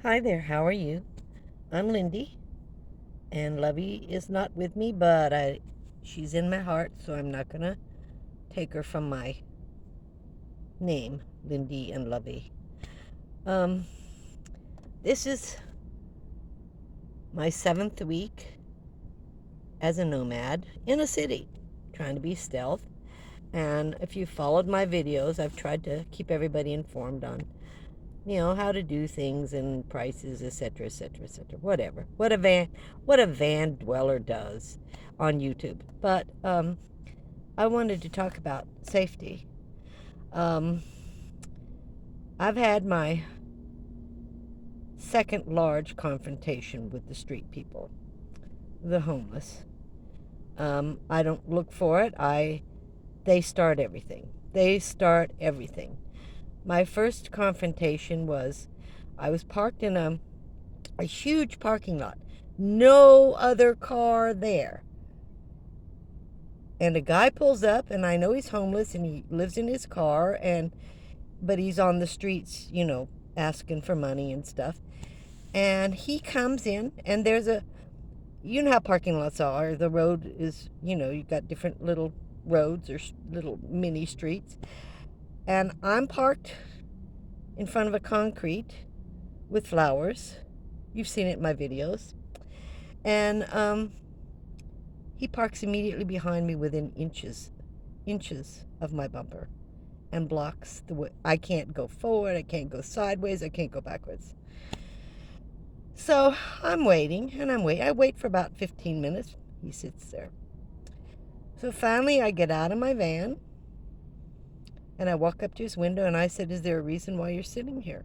Hi there, how are you? I'm Lindy, and Lovey is not with me, but she's in my heart, so I'm not gonna take her from my name, Lindy and Lovey. Um, this is my 7th week as a nomad in a city, trying to be stealth. And if you followed my videos, I've tried to keep everybody informed on, how to do things and prices, etc., etc., etc. Whatever. What a van dweller does on YouTube. But I wanted to talk about safety. Um, I've had my second large confrontation with the street people, the homeless. I don't look for it. They start everything. They start everything. My first confrontation was I was parked in a huge parking lot. No other car there. And a guy pulls up, and I know he's homeless and he lives in his car, but he's on the streets, asking for money and stuff. And he comes in, and you know how parking lots are. The road is, you've got different little roads or little mini streets. And I'm parked in front of a concrete with flowers. You've seen it in my videos. And he parks immediately behind me within inches of my bumper and blocks the way. I can't go forward, I can't go sideways, I can't go backwards. So I'm waiting and I'm waiting. I wait for about 15 minutes. He sits there. So finally I get out of my van and I walk up to his window and I said, "Is there a reason why you're sitting here?"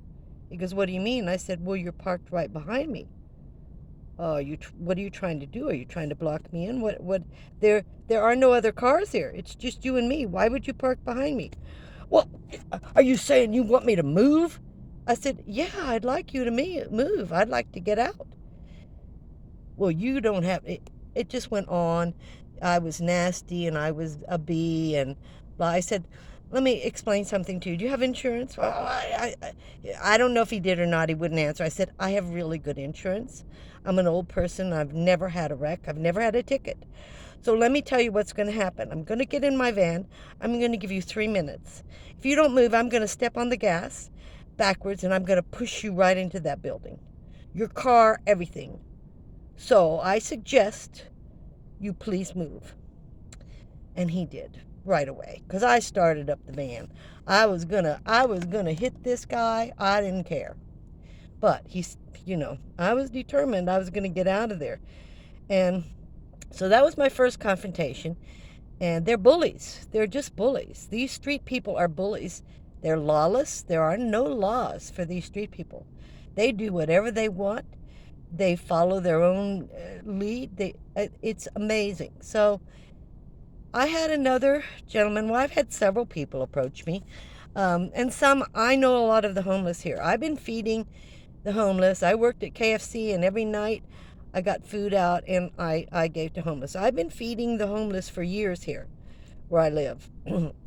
He goes, "What do you mean?" I said, "Well, you're parked right behind me." "Oh, what are you trying to do? Are you trying to block me in? What there are no other cars here. It's just you and me. Why would you park behind me?" "Well, are you saying you want me to move?" I said, "Yeah, I'd like you to move. I'd like to get out." "Well, you don't have it." It just went on. I was nasty and I was a bee and blah. I said, "Let me explain something to you. Do you have insurance?" "Well, I don't know if he did or not. He wouldn't answer. I said, "I have really good insurance. I'm an old person. I've never had a wreck. I've never had a ticket. So let me tell you what's going to happen. I'm going to get in my van. I'm going to give you 3 minutes. If you don't move, I'm going to step on the gas backwards and I'm going to push you right into that building. Your car, everything. So I suggest you please move." And he did right away because I started up the van. I was gonna hit this guy. I didn't care. But I was determined I was gonna get out of there. And so that was my first confrontation. And they're bullies. They're just bullies. These street people are bullies. They're lawless. There are no laws for these street people. They do whatever they want. They follow their own lead. It's amazing. So I had another gentleman. Well, I've had several people approach me, and some I know a lot of the homeless here. I've been feeding the homeless. I worked at KFC, and every night I got food out and I gave to homeless. I've been feeding the homeless for years here where I live.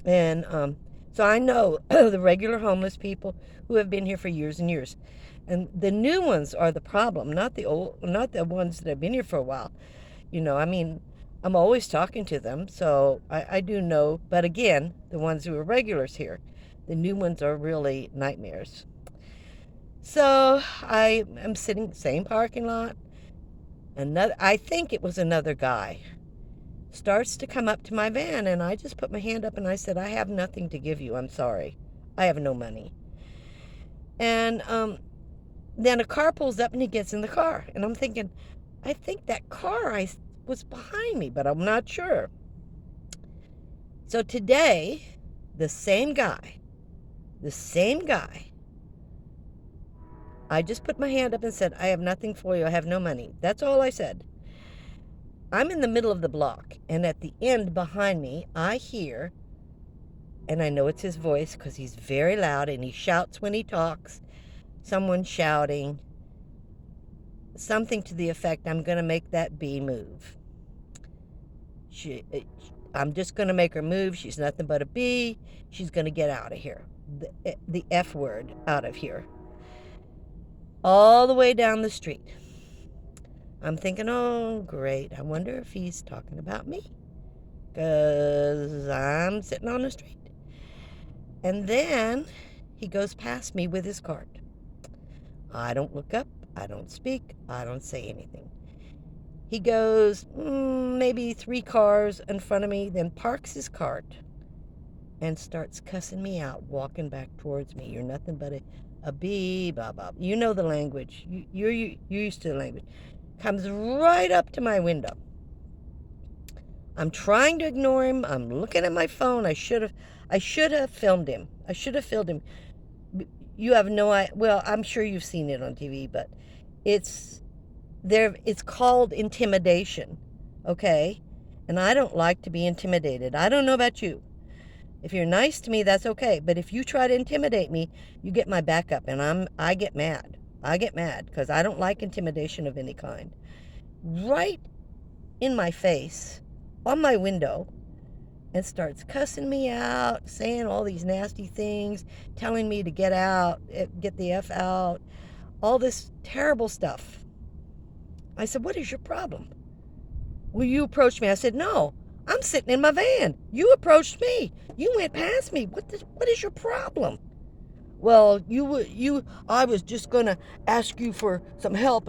And so I know the regular homeless people who have been here for years and years. And the new ones are the problem, not the ones that have been here for a while. I mean, I'm always talking to them, so I do know. But again, the ones who are regulars here, the new ones are really nightmares. So I am sitting, same parking lot. I think it was another guy starts to come up to my van, and I just put my hand up and I said, "I have nothing to give you. I'm sorry. I have no money." And then a car pulls up and he gets in the car. And I'm thinking, I think that car was behind me, but I'm not sure. So today, the same guy, the same guy, I just put my hand up and said, "I have nothing for you. I have no money." That's all I said. I'm in the middle of the block, and at the end behind me, I hear, and I know it's his voice because he's very loud and he shouts when he talks. Someone shouting something to the effect, "I'm going to make that bee move. She, I'm just going to make her move. She's nothing but a bee. She's going to get out of here. The F word, out of here." all the way down the street. I'm thinking, oh, great. I wonder if he's talking about me. Because I'm sitting on the street. And then he goes past me with his cart. I don't look up. I don't speak. I don't say anything. He goes maybe 3 cars in front of me, then parks his cart and starts cussing me out, walking back towards me. You're nothing but a bee, blah, blah. You know the language. You're used to the language. Comes right up to my window. I'm trying to ignore him. I'm looking at my phone. I should have filmed him. I should have filmed him. You have no idea. Well, I'm sure you've seen it on TV, but it's there. It's called intimidation, okay? And I don't like to be intimidated. I don't know about you. If you're nice to me, that's okay. But if you try to intimidate me, you get my back up, and I get mad. I get mad because I don't like intimidation of any kind. Right in my face, on my window, and starts cussing me out, saying all these nasty things, telling me to get out, get the F out, all this terrible stuff. I said, what is your problem? Well, you approached me. I said, no, I'm sitting in my van. You approached me. You went past me. What is your problem? Well, I was just going to ask you for some help,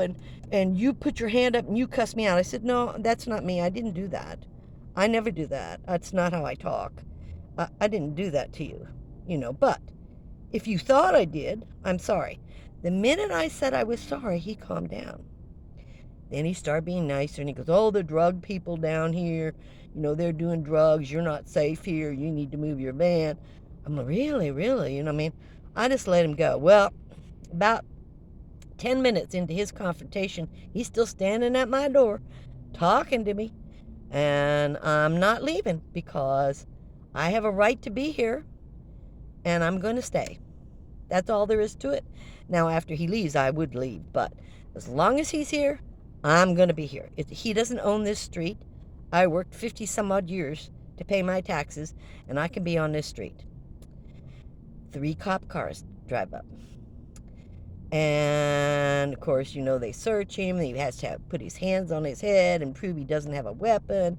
and you put your hand up and you cussed me out. I said, no, that's not me. I didn't do that. I never do that. That's not how I talk. I didn't do that to you, but if you thought I did, I'm sorry. The minute I said I was sorry, he calmed down. Then he started being nicer, and he goes, oh, the drug people down here, they're doing drugs. You're not safe here. You need to move your van. I'm like, really, really? What I mean? I just let him go. Well, about 10 minutes into his confrontation, he's still standing at my door talking to me. And I'm not leaving because I have a right to be here, and I'm going to stay. That's all there is to it. Now, after he leaves, I would leave. But as long as he's here, I'm going to be here. He doesn't own this street. I worked 50 some odd years to pay my taxes, and I can be on this street. 3 cop cars drive up. And, of course, they search him. He has to put his hands on his head and prove he doesn't have a weapon.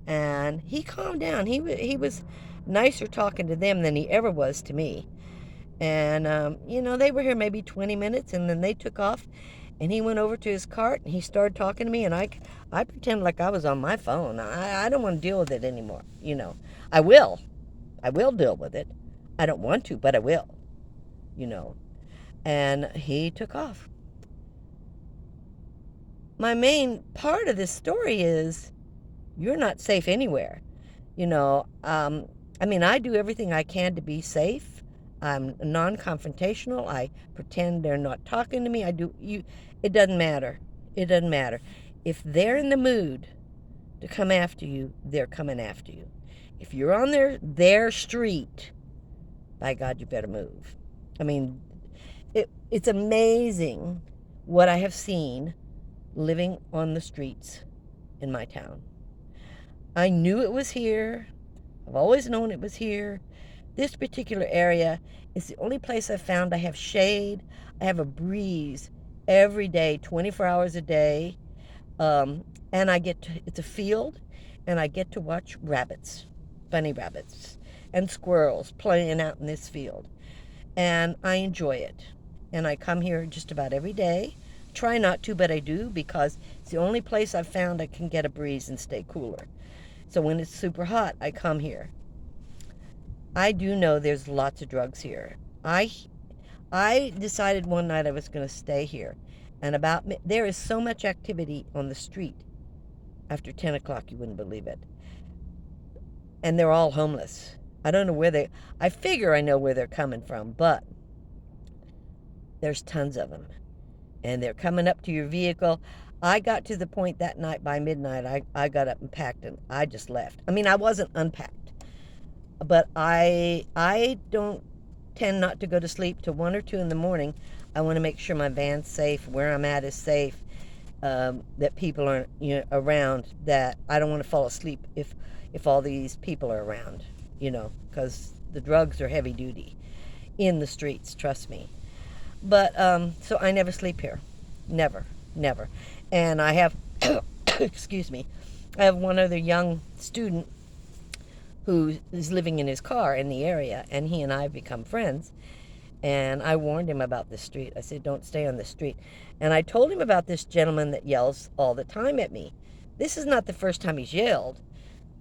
And he calmed down. He was nicer talking to them than he ever was to me. And, they were here maybe 20 minutes, and then they took off. And he went over to his cart, and he started talking to me, and I pretended like I was on my phone. I don't want to deal with it anymore, I will. I will deal with it. I don't want to, but I will, you know. And he took off. My main part of this story is you're not safe anywhere. I do everything I can to be safe. I'm non-confrontational. I pretend they're not talking to me. It doesn't matter. It doesn't matter. If they're in the mood to come after you, they're coming after you. If you're on their street, by God, you better move. It's amazing what I have seen living on the streets in my town. I knew it was here. I've always known it was here. This particular area is the only place I've found I have shade. I have a breeze every day, 24 hours a day. And it's a field, and I get to watch rabbits, bunny rabbits, and squirrels playing out in this field. And I enjoy it. And I come here just about every day. Try not to, but I do, because it's the only place I've found I can get a breeze and stay cooler. So when it's super hot, I come here. I do know there's lots of drugs here. I decided one night I was going to stay here. And there is so much activity on the street after 10 o'clock, you wouldn't believe it. And they're all homeless. I don't know I figure I know where they're coming from, but there's tons of them. And they're coming up to your vehicle. I got to the point that night by midnight, I got up and packed, and I just left. I wasn't unpacked, but I don't tend not to go to sleep till 1 or 2 in the morning. I want to make sure my van's safe, where I'm at is safe, that people aren't around, that I don't want to fall asleep if all these people are around, because the drugs are heavy duty in the streets, trust me. But so I never sleep here, never, never. And I have, excuse me, I have one other young student who is living in his car in the area, and he and I have become friends. And I warned him about this street. I said, don't stay on this street. And I told him about this gentleman that yells all the time at me. This is not the first time he's yelled.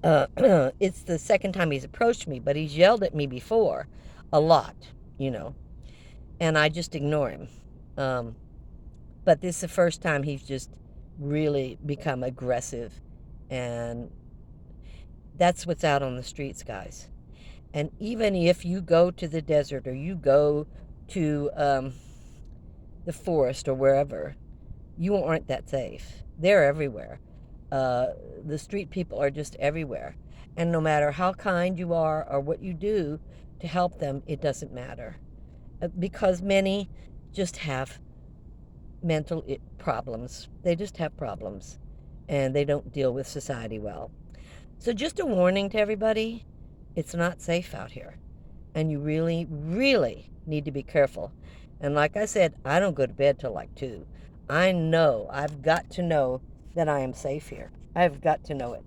It's the second time he's approached me, but he's yelled at me before a lot, you know, and I just ignore him. Um, but this is the first time he's just really become aggressive, and that's what's out on the streets, guys. And even if you go to the desert or you go to the forest or wherever, you aren't that safe. They're everywhere. Uh, the street people are just everywhere. And no matter how kind you are or what you do to help them, it doesn't matter. Because many just have mental problems. They just have problems and they don't deal with society well. So, just a warning to everybody, it's not safe out here. And you really, really need to be careful. And like I said, I don't go to bed till like 2. I know, I've got to know that I am safe here. I've got to know it.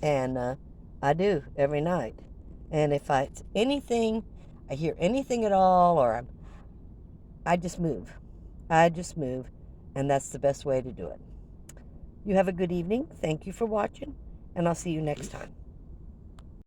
And I do every night. And if it's anything, I hear anything at all, or I just move. I just move. And that's the best way to do it. You have a good evening. Thank you for watching. And I'll see you next time.